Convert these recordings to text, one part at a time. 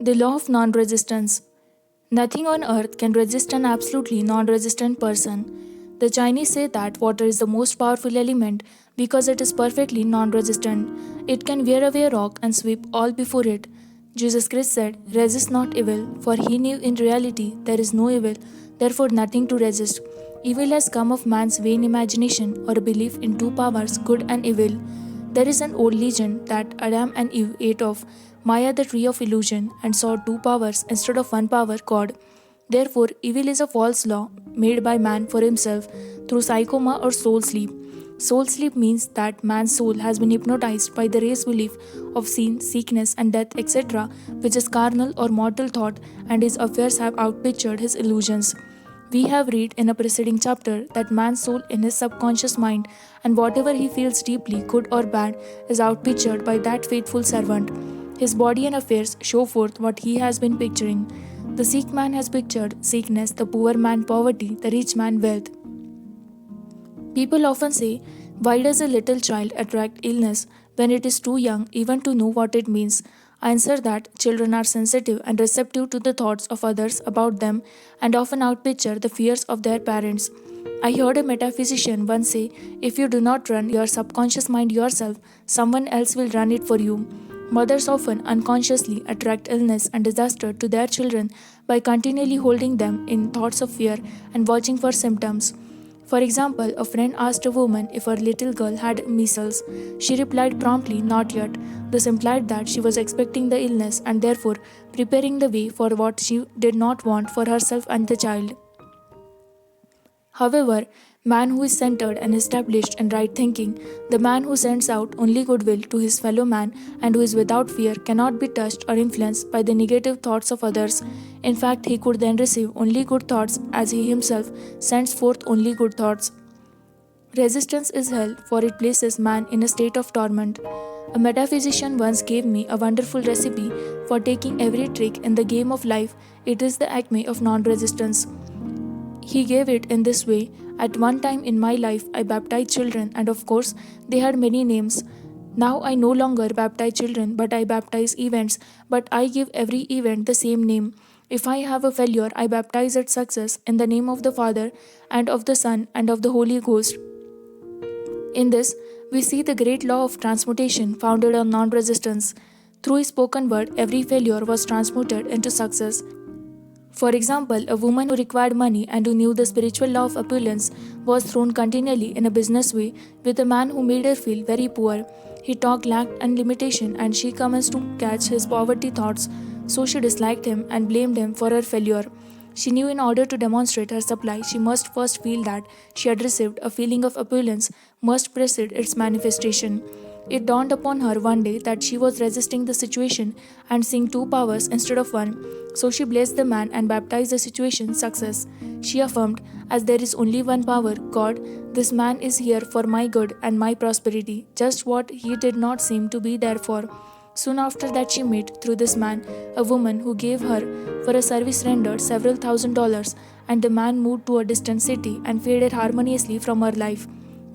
The law of non resistance. Nothing on earth can resist an absolutely non resistant person. The Chinese say that water is the most powerful element because it is perfectly non resistant. It can wear away a rock and sweep all before it. Jesus Christ said, "Resist not evil," for he knew in reality there is no evil, therefore nothing to resist. Evil has come of man's vain imagination or a belief in two powers, good and evil. There is an old legend that Adam and Eve ate of Maya, the tree of illusion, and saw two powers instead of one power, God. Therefore, evil is a false law made by man for himself through psychoma or soul sleep. Soul sleep means that man's soul has been hypnotized by the race belief of sin, sickness, and death, etc., which is carnal or mortal thought, and his affairs have outpictured his illusions. We have read in a preceding chapter that man's soul in his subconscious mind and whatever he feels deeply, good or bad, is outpictured by that faithful servant. His body and affairs show forth what he has been picturing. The sick man has pictured sickness, the poor man poverty, the rich man wealth. People often say, "Why does a little child attract illness when it is too young even to know what it means?" I answer that children are sensitive and receptive to the thoughts of others about them and often outpicture the fears of their parents. I heard a metaphysician once say, "If you do not run your subconscious mind yourself, someone else will run it for you." Mothers often unconsciously attract illness and disaster to their children by continually holding them in thoughts of fear and watching for symptoms. For example, a friend asked a woman if her little girl had measles. She replied promptly, "Not yet." This implied that she was expecting the illness and therefore preparing the way for what she did not want for herself and the child. However, man who is centered and established in right thinking, the man who sends out only goodwill to his fellow man and who is without fear, cannot be touched or influenced by the negative thoughts of others. In fact, he could then receive only good thoughts as he himself sends forth only good thoughts. Resistance is hell, for it places man in a state of torment. A metaphysician once gave me a wonderful recipe for taking every trick in the game of life. It is the acme of non resistance. He gave it in this way: "At one time in my life, I baptized children, and of course, they had many names. Now I no longer baptize children, but I baptize events, but I give every event the same name. If I have a failure, I baptize its success in the name of the Father, and of the Son, and of the Holy Ghost." In this, we see the great law of transmutation founded on non resistance. Through his spoken word, every failure was transmuted into success. For example, a woman who required money and who knew the spiritual law of opulence was thrown continually in a business way with a man who made her feel very poor. He talked lack and limitation, and she commenced to catch his poverty thoughts, so she disliked him and blamed him for her failure. She knew in order to demonstrate her supply, she must first feel that she had received a feeling of opulence, must precede its manifestation. It dawned upon her one day that she was resisting the situation and seeing two powers instead of one, so she blessed the man and baptized the situation success. She affirmed, "As there is only one power, God, this man is here for my good and my prosperity, just what he did not seem to be there for." Soon after that, she met, through this man, a woman who gave her, for a service rendered, several $1,000s, and the man moved to a distant city and faded harmoniously from her life.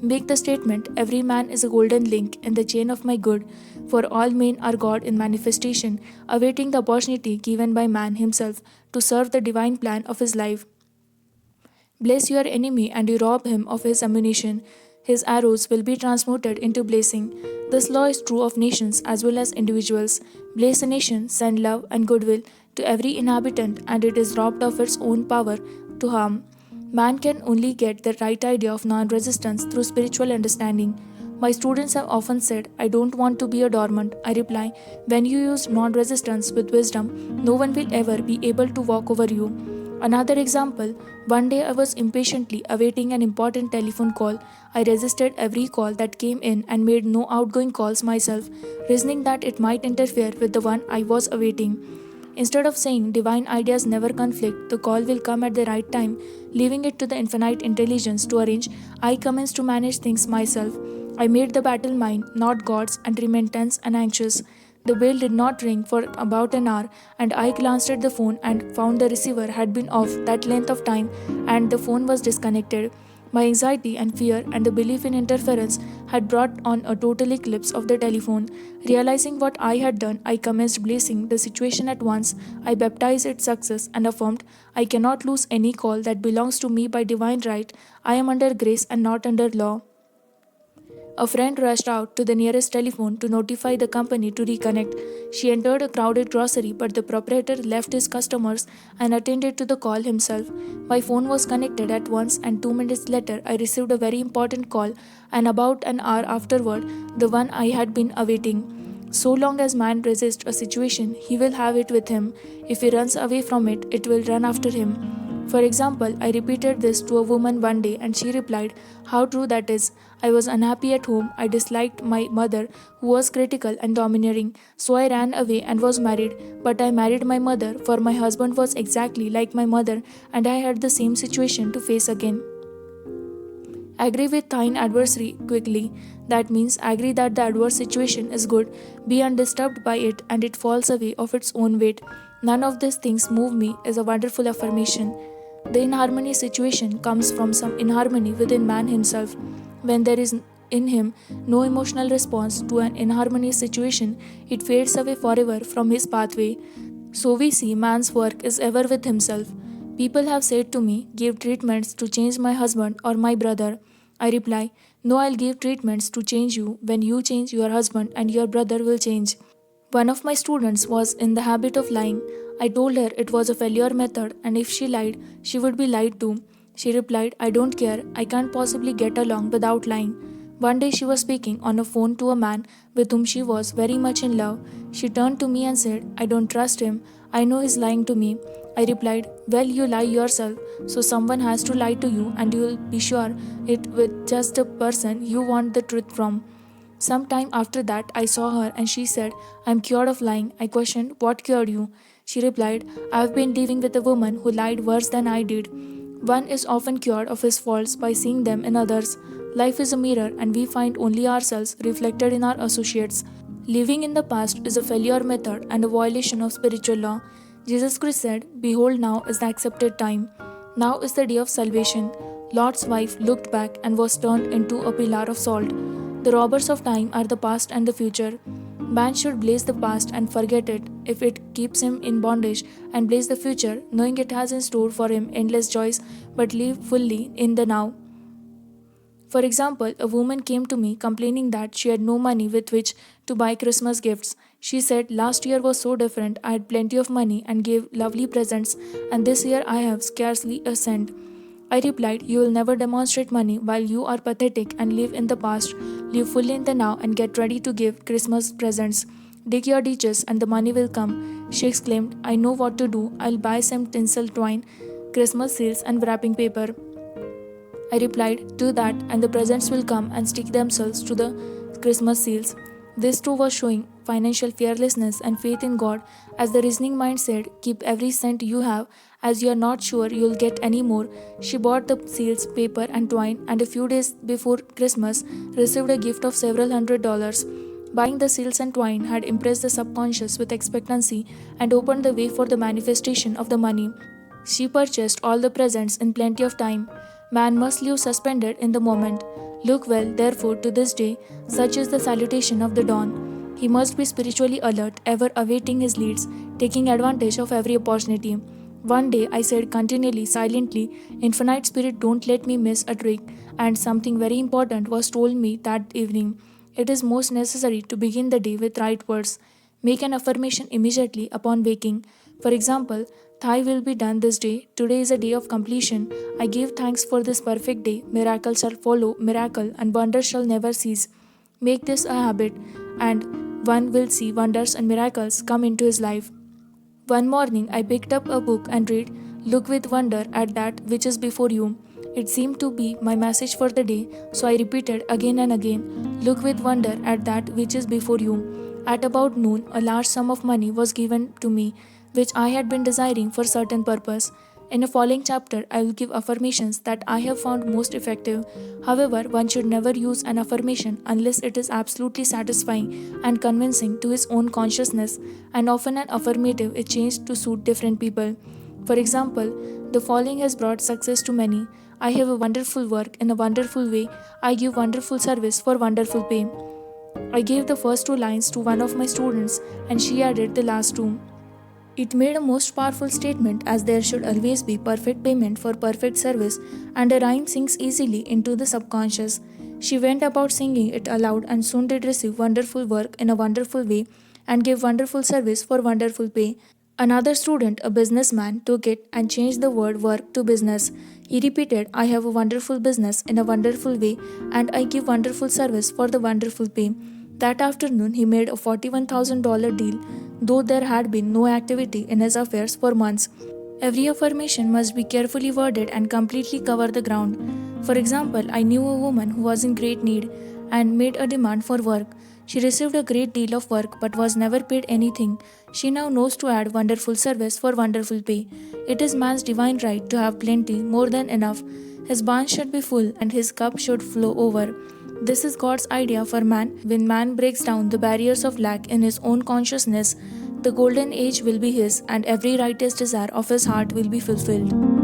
Make the statement, "Every man is a golden link in the chain of my good, for all men are God in manifestation, awaiting the opportunity given by man himself to serve the divine plan of his life." Bless your enemy and you rob him of his ammunition. His arrows will be transmuted into blessing. This law is true of nations as well as individuals. Bless a nation, send love and goodwill to every inhabitant, and it is robbed of its own power to harm. Man can only get the right idea of non resistance through spiritual understanding. My students have often said, "I don't want to be a dormant." I reply, "When you use non resistance with wisdom, no one will ever be able to walk over you." Another example, one day I was impatiently awaiting an important telephone call. I resisted every call that came in and made no outgoing calls myself, reasoning that it might interfere with the one I was awaiting. Instead of saying divine ideas never conflict, the call will come at the right time, leaving it to the infinite intelligence to arrange, I commenced to manage things myself. I made the battle mine, not God's, and remained tense and anxious. The bell did not ring for about an hour, and I glanced at the phone and found the receiver had been off that length of time and the phone was disconnected. My anxiety and fear and the belief in interference had brought on a total eclipse of the telephone. Realizing what I had done, I commenced blessing the situation at once. I baptized its success and affirmed, I cannot lose any call that belongs to me by divine right. I am under grace and not under law. A friend rushed out to the nearest telephone to notify the company to reconnect. She entered a crowded grocery, but the proprietor left his customers and attended to the call himself. My phone was connected at once, and 2 minutes later, I received a very important call, and about an hour afterward, the one I had been awaiting. So long as man resists a situation, he will have it with him. If he runs away from it, it will run after him. For example, I repeated this to a woman one day and she replied, how true that is. I was unhappy at home. I disliked my mother, who was critical and domineering. So I ran away and was married. But I married my mother, for my husband was exactly like my mother, and I had the same situation to face again. Agree with thine adversary quickly. That means agree that the adverse situation is good. Be undisturbed by it and it falls away of its own weight. None of these things move me is a wonderful affirmation. The inharmony situation comes from some inharmony within man himself. When there is in him no emotional response to an inharmonious situation, it fades away forever from his pathway. So we see man's work is ever with himself. People have said to me, give treatments to change my husband or my brother. I reply, no, I'll give treatments to change you. When you change your husband and your brother will change. One of my students was in the habit of lying. I told her it was a failure method and if she lied, she would be lied to. She replied, I don't care, I can't possibly get along without lying. One day she was speaking on a phone to a man with whom she was very much in love. She turned to me and said, I don't trust him, I know he's lying to me. I replied, well, you lie yourself, so someone has to lie to you and you'll be sure it with just the person you want the truth from. Some time after that, I saw her and she said, I'm cured of lying. I questioned, what cured you? She replied, I've been living with a woman who lied worse than I did. One is often cured of his faults by seeing them in others. Life is a mirror and we find only ourselves reflected in our associates. Living in the past is a failure method and a violation of spiritual law. Jesus Christ said, behold, now is the accepted time. Now is the day of salvation. Lot's wife looked back and was turned into a pillar of salt. The robbers of time are the past and the future. Man should blaze the past and forget it if it keeps him in bondage, and blaze the future, knowing it has in store for him endless joys, but live fully in the now. For example, a woman came to me complaining that she had no money with which to buy Christmas gifts. She said, last year was so different, I had plenty of money and gave lovely presents, and this year I have scarcely a cent. I replied, you will never demonstrate money while you are pathetic and live in the past. Live fully in the now and get ready to give Christmas presents. Dig your ditches and the money will come. She exclaimed, I know what to do. I'll buy some tinsel twine, Christmas seals and wrapping paper. I replied, do that and the presents will come and stick themselves to the Christmas seals. This too was showing financial fearlessness and faith in God, as the reasoning mind said, keep every cent you have, as you are not sure you'll get any more. She bought the seals, paper and twine, and a few days before Christmas received a gift of several $100s. Buying the seals and twine had impressed the subconscious with expectancy and opened the way for the manifestation of the money. She purchased all the presents in plenty of time. Man must live suspended in the moment. Look well, therefore, to this day, such is the salutation of the dawn. He must be spiritually alert, ever awaiting his leads, taking advantage of every opportunity. One day I said continually, silently, Infinite Spirit, don't let me miss a trick, and something very important was told me that evening. It is most necessary to begin the day with right words. Make an affirmation immediately upon waking. For example, Thy will be done this day. Today is a day of completion. I give thanks for this perfect day. Miracle shall follow miracle, and wonders shall never cease. Make this a habit, and one will see wonders and miracles come into his life. One morning I picked up a book and read, Look with wonder at that which is before you. It seemed to be my message for the day, so I repeated again and again, Look with wonder at that which is before you. At about noon, a large sum of money was given to me, which I had been desiring for certain purpose. In a following chapter, I will give affirmations that I have found most effective. However, one should never use an affirmation unless it is absolutely satisfying and convincing to his own consciousness, and often an affirmative is changed to suit different people. For example, the following has brought success to many. I have a wonderful work in a wonderful way. I give wonderful service for wonderful pay. I gave the first two lines to one of my students and she added the last two. It made a most powerful statement as there should always be perfect payment for perfect service, and a rhyme sinks easily into the subconscious. She went about singing it aloud and soon did receive wonderful work in a wonderful way and gave wonderful service for wonderful pay. Another student, a businessman, took it and changed the word work to business. He repeated, I have a wonderful business in a wonderful way and I give wonderful service for the wonderful pay. That afternoon, he made a $41,000 deal, though there had been no activity in his affairs for months. Every affirmation must be carefully worded and completely cover the ground. For example, I knew a woman who was in great need and made a demand for work. She received a great deal of work but was never paid anything. She now knows to add wonderful service for wonderful pay. It is man's divine right to have plenty, more than enough. His barn should be full and his cup should flow over. This is God's idea for man. When man breaks down the barriers of lack in his own consciousness, the golden age will be his and every righteous desire of his heart will be fulfilled.